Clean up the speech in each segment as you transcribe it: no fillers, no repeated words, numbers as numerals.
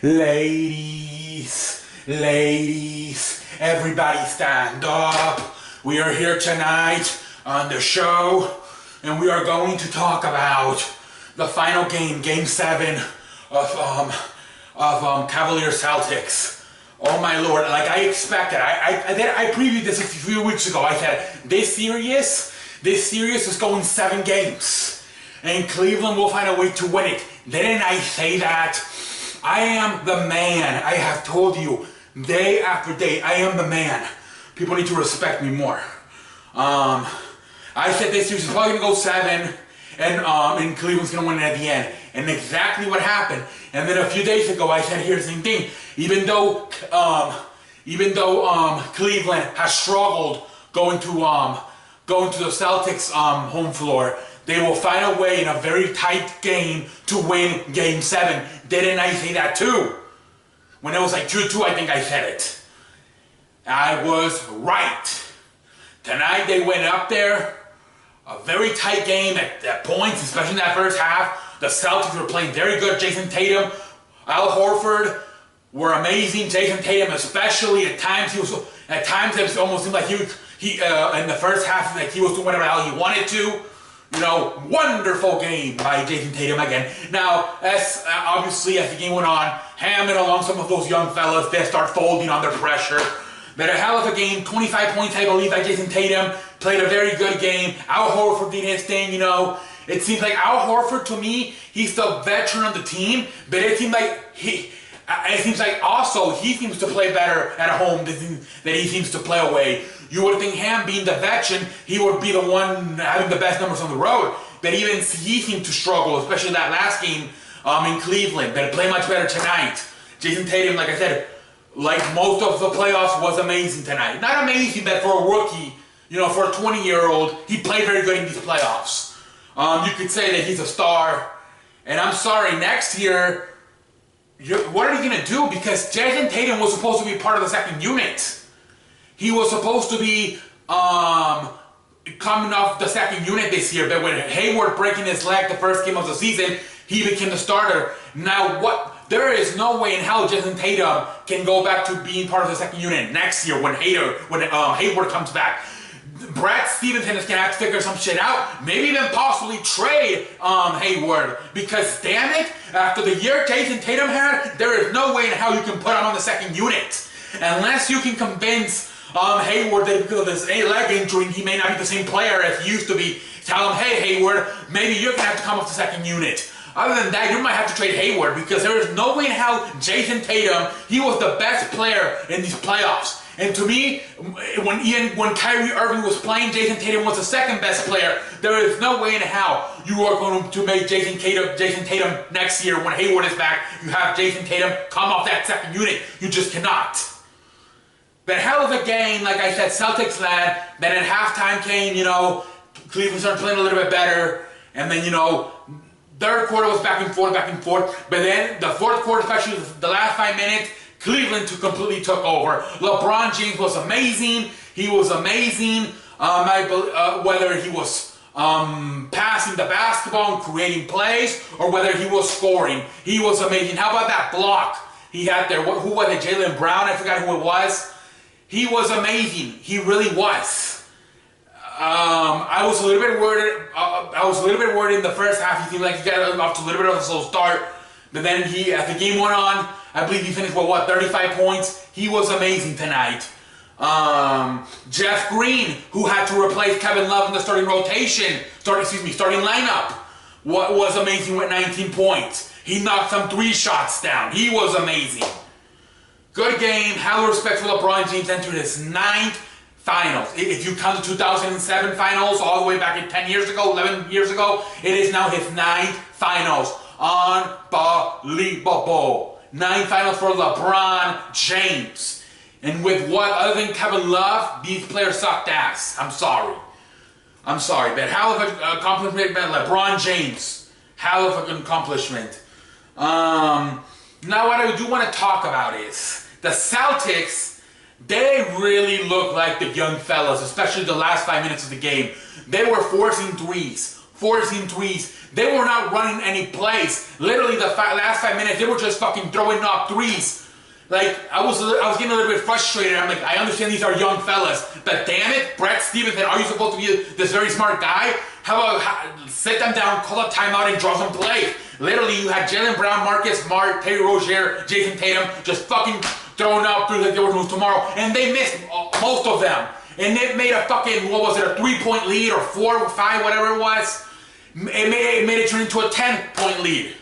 Ladies, everybody stand up. We are here tonight on the show, and we are going to talk about the final game, Game 7 of Cavaliers Celtics. Oh my lord, like I expected. I previewed this a few weeks ago. I said, this series is going 7 games. And Cleveland will find a way to win it. Didn't I say that? I am the man. I have told you day after day, I am the man. People need to respect me more. I said this series is probably going to go 7, and Cleveland's going to win it at the end. And exactly what happened. And then a few days ago, I said here's the same thing. Even though Cleveland has struggled going to the Celtics home floor, they will find a way in a very tight game to win Game 7. Didn't I say that too? When it was like 2-2, I think I said it. I was right. Tonight they went up there. A very tight game at points, especially in that first half. The Celtics were playing very good. Jason Tatum, Al Horford were amazing. Jason Tatum, especially at times, it almost seemed like he in the first half, like he was doing whatever the hell he wanted to. You know, wonderful game by Jason Tatum again. Now, obviously, as the game went on, Hammond along some of those young fellas, they start folding under pressure. But a hell of a game, 25 points, I believe, by Jason Tatum. Played a very good game. Al Horford did his thing, you know. It seems like Al Horford, to me, he's the veteran of the team, but it seems like also he seems to play better at home than he seems to play away. You would think Ham being the veteran, he would be the one having the best numbers on the road. But even he seemed to struggle, especially that last game in Cleveland. But play much better tonight. Jason Tatum, like I said, like most of the playoffs, was amazing tonight. Not amazing, but for a rookie, you know, for a 20-year-old, he played very good in these playoffs. You could say that he's a star. And I'm sorry, next year, what are you going to do? Because Jason Tatum was supposed to be part of the second unit. He was supposed to be coming off the second unit this year, but with Hayward breaking his leg the first game of the season, he became the starter. Now, there is no way in hell Jason Tatum can go back to being part of the second unit next year when Hayward comes back. Brad Stevenson is going to have to figure some shit out. Maybe even possibly trade Hayward. Because, damn it, after the year Jason Tatum had, there is no way in hell you can put him on the second unit. Unless you can convince Hayward that because of this leg injury, he may not be the same player as he used to be. Tell him, hey, Hayward, maybe you're going to have to come off the second unit. Other than that, you might have to trade Hayward because there is no way in hell Jason Tatum, he was the best player in these playoffs. And to me, when Kyrie Irving was playing, Jason Tatum was the second best player. There is no way in hell you are going to make Jason Tatum next year when Hayward is back. You have Jason Tatum come off that second unit. You just cannot. But hell of a game, like I said, Celtics led. Then at halftime came, you know, Cleveland started playing a little bit better. And then, you know, third quarter was back and forth. But then the fourth quarter, especially the last 5 minutes, Cleveland completely took over. LeBron James was amazing. He was amazing. Whether he was passing the basketball and creating plays or whether he was scoring, he was amazing. How about that block he had there? Who was it? Jaylen Brown? I forgot who it was. He was amazing. He really was. I was a little bit worried in the first half. He seemed like he got off to a little bit of a slow start. But then as the game went on, I believe he finished with 35 points. He was amazing tonight. Jeff Green, who had to replace Kevin Love in the starting lineup, was amazing with 19 points. He knocked some 3 shots down. He was amazing. Good game. Hell of respect for LeBron James. Entered his 9th finals. If you count the 2007 finals, all the way back in 11 years ago, it is now his 9th finals. Unbelievable. 9 finals for LeBron James. And with what other than Kevin Love, these players sucked ass. I'm sorry. But hell of an accomplishment by LeBron James. Hell of an accomplishment. Now what I do want to talk about is the Celtics. They really look like the young fellas, especially the last 5 minutes of the game. They were forcing threes. forcing threes. They were not running any plays. Literally the last 5 minutes, they were just fucking throwing up threes. Like, I was getting a little bit frustrated. I'm like, I understand these are young fellas, but damn it, Brett Stevens, are you supposed to be this very smart guy? How about sit them down, call a timeout, and draw some plays? Literally, you had Jaylen Brown, Marcus Smart, Terry Rozier, Jason Tatum just fucking throwing up through like they were doing tomorrow, and they missed most of them. And it made a fucking, what was it, a 3-point lead or 4 or 5, whatever it was. It made it turn into a 10-point lead.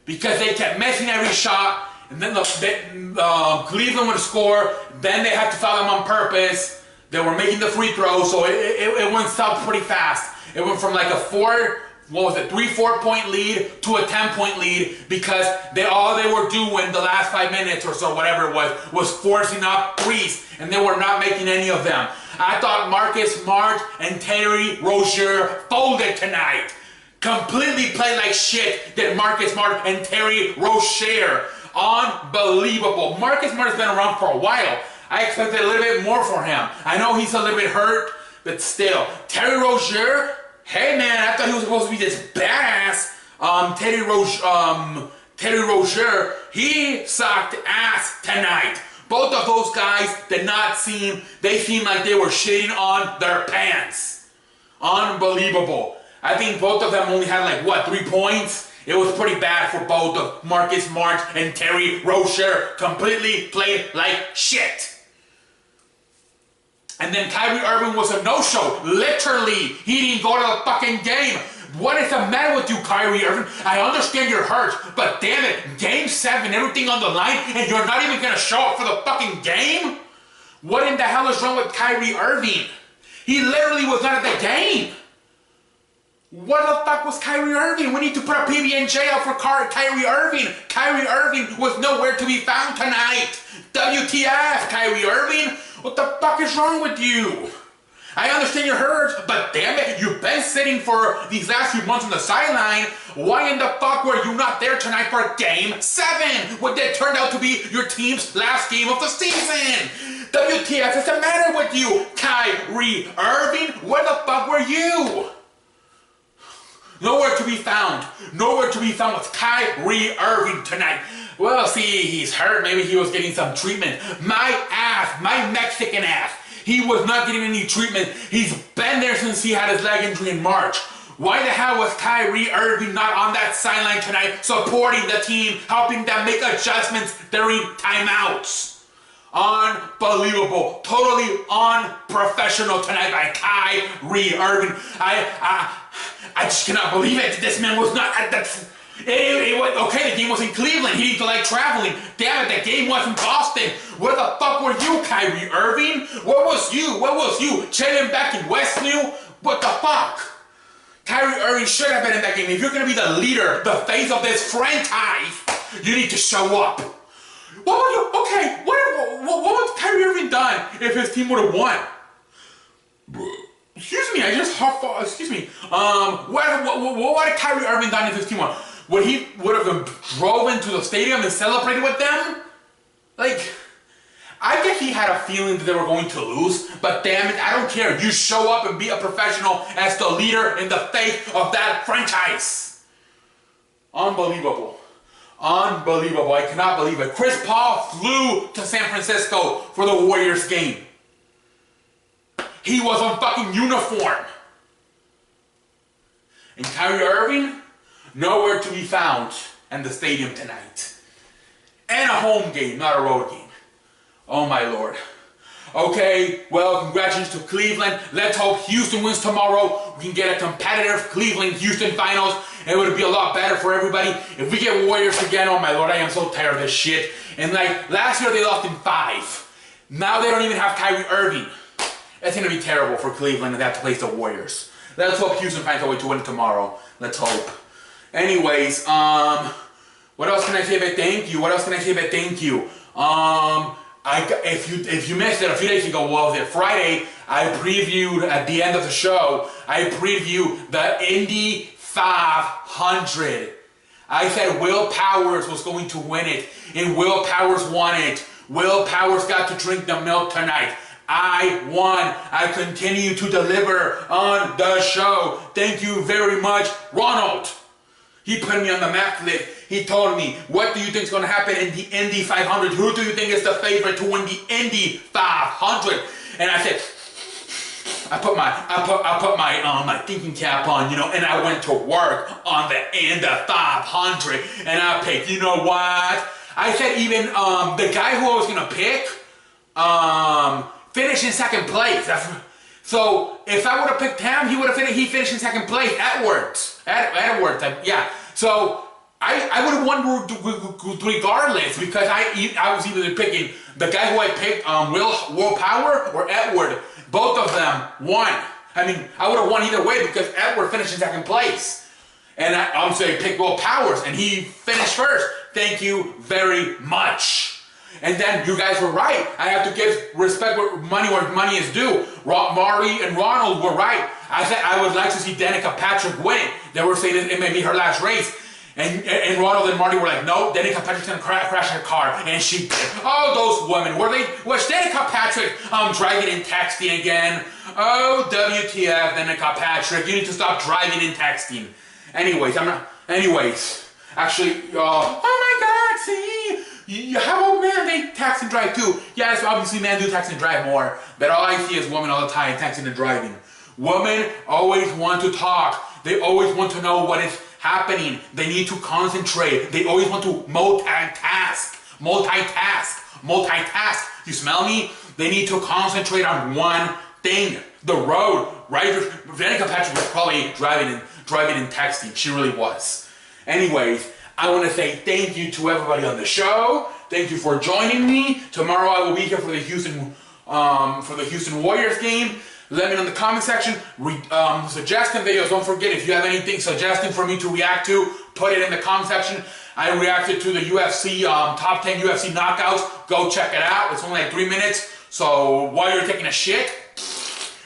Because they kept missing every shot, and then Cleveland would score, then they had to foul them on purpose. They were making the free throws, so it went south pretty fast. It went from like a 3-4 point lead to a 10-point lead because all they were doing the last 5 minutes or so, whatever it was forcing up threes, and they were not making any of them. I thought Marcus Smart and Terry Rozier folded tonight. Completely played like shit that Marcus Smart and Terry Rozier. Unbelievable. Marcus Smart has been around for a while. I expected a little bit more from him. I know he's a little bit hurt, but still. Terry Rozier, hey man, I thought he was supposed to be this badass. Terry Rozier, he sucked ass tonight. Both of those guys did not seem like they were shitting on their pants. Unbelievable. I think both of them only had like, what, 3 points? It was pretty bad for both of Marcus Smart and Terry Rozier. Completely played like shit. And then Kyrie Irving was a no-show. Literally, he didn't go to the fucking game. What is the matter with you, Kyrie Irving? I understand you're hurt, but damn it, Game 7, everything on the line, and you're not even going to show up for the fucking game? What in the hell is wrong with Kyrie Irving? He literally was not at the game. What the fuck was Kyrie Irving? We need to put a PB&J out for Kyrie Irving. Kyrie Irving was nowhere to be found tonight. WTF, Kyrie Irving? What the fuck is wrong with you? I understand you're hurt, but damn it, you've been sitting for these last few months on the sideline. Why in the fuck were you not there tonight for Game 7? What that turned out to be your team's last game of the season. WTF is the matter with you, Kyrie Irving? Where the fuck were you? Nowhere to be found. Nowhere to be found with Kyrie Irving tonight. Well, see, he's hurt. Maybe he was getting some treatment. My ass, my Mexican ass. He was not getting any treatment. He's been there since he had his leg injury in March. Why the hell was Kyrie Irving not on that sideline tonight, supporting the team, helping them make adjustments during timeouts? Unbelievable. Totally unprofessional tonight by Kyrie Irving. I just cannot believe it. This man was not at the... Okay, the game was in Cleveland. He didn't like traveling. Damn it, the game was in Boston. Where the fuck were you, Kyrie Irving? Where was you? Where was you? Chilling back in Westview? What the fuck? Kyrie Irving should have been in that game. If you're going to be the leader, the face of this franchise, you need to show up. What would you... Okay, what would Kyrie Irving done if his team would have won? Excuse me, excuse me. What would Kyrie Irving done if his team won? Would have drove into the stadium and celebrated with them? Like, I guess he had a feeling that they were going to lose, but damn it, I don't care. You show up and be a professional as the leader in the face of that franchise. Unbelievable. Unbelievable. I cannot believe it. Chris Paul flew to San Francisco for the Warriors game. He was on fucking uniform. And Kyrie Irving, nowhere to be found in the stadium tonight. And a home game, not a road game. Oh my Lord. Okay, well, congratulations to Cleveland. Let's hope Houston wins tomorrow. We can get a competitive Cleveland-Houston finals. It would be a lot better for everybody. If we get Warriors again, oh my Lord, I am so tired of this shit. And like, last year they lost in 5. Now they don't even have Kyrie Irving. It's going to be terrible for Cleveland and they have to face the Warriors. Let's hope Houston finds a way to win tomorrow. Let's hope. Anyways, what else can I say but thank you? What else can I say but thank you? If you missed it a few days ago, well, was it Friday, I previewed at the end of the show, I previewed the Indy 500. I said Will Powers was going to win it, and Will Powers won it. Will Powers got to drink the milk tonight. I won. I continue to deliver on the show. Thank you very much, Ronald. He put me on the map list. He told me, what do you think is going to happen in the Indy 500? Who do you think is the favorite to win the Indy 500? And I said, I put my thinking cap on, and I went to work on the Indy 500, and I picked, you know what? I said even the guy who I was going to pick finished in second place. So if I would have picked him, he finished in second place. Edwards, yeah. So I would have won regardless, because I was either picking the guy who I picked, Will Power or Edward. Both of them won. I mean, I would have won either way because Edward finished in second place. And I'm saying pick Will Powers, and he finished first. Thank you very much. And then you guys were right. I have to give respect where money is due. Mari and Ronald were right. I said I would like to see Danica Patrick win. They were saying it may be her last race. And Ronald and Marty were like, no, Danica Patrick's gonna crash her car. And she did. Oh, those women. Was Danica Patrick driving and texting again? Oh, WTF, Danica Patrick. You need to stop driving and texting. Anyways, actually, oh my God, see? How about men, they text and drive too? Yes, obviously men do text and drive more. But all I see is women all the time texting and driving. Women always want to talk. They always want to know what is happening. They need to concentrate. They always want to multitask. You smell me? They need to concentrate on one thing. The road, right? Danica Patrick was probably driving and texting. She really was. Anyways, I want to say thank you to everybody on the show. Thank you for joining me. Tomorrow I will be here for the Houston Warriors game. Let me know in the comment section. Suggesting videos. Don't forget, if you have anything suggesting for me to react to, put it in the comment section. I reacted to the UFC top 10 UFC knockouts. Go check it out. It's only like 3 minutes. So while you're taking a shit,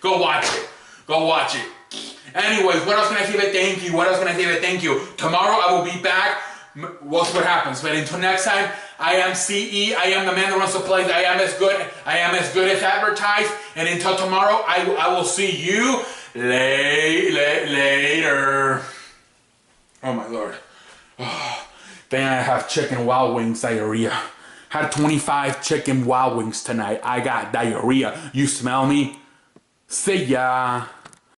go watch it. Anyways, what else can I say but thank you? Tomorrow I will be back. We'll see what happens. But until next time, I am CE. I am the man that runs the place. I am as good as advertised. And until tomorrow, I will see you later. Oh my Lord. Then I have chicken Wild Wings diarrhea. Had 25 chicken Wild Wings tonight. I got diarrhea. You smell me? See ya.